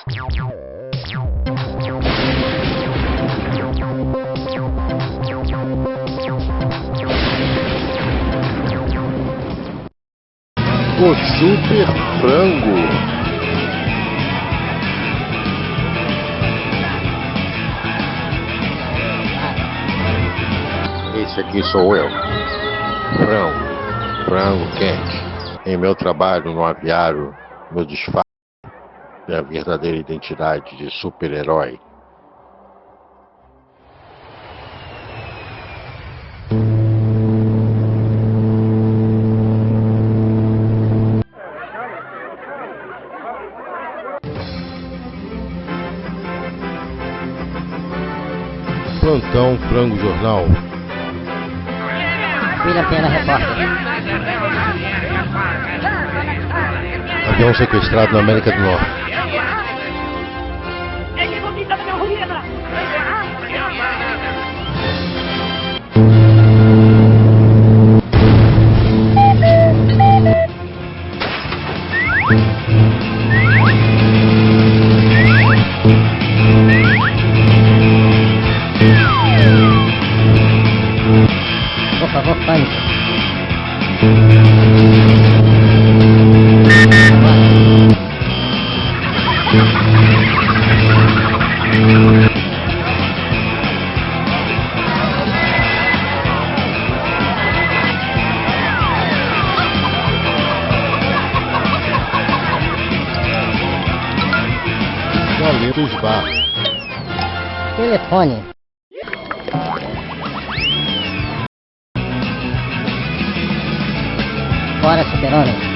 O Super Frango. Esse aqui sou eu, frango quente. Em meu trabalho no aviário, meu disfarce é a verdadeira identidade de super-herói. Plantão Frango Jornal. William Pena, repórter. Avião sequestrado na América do Norte. Por favor, pânico. Galetos Bar. Telefone. Bora, super-homem.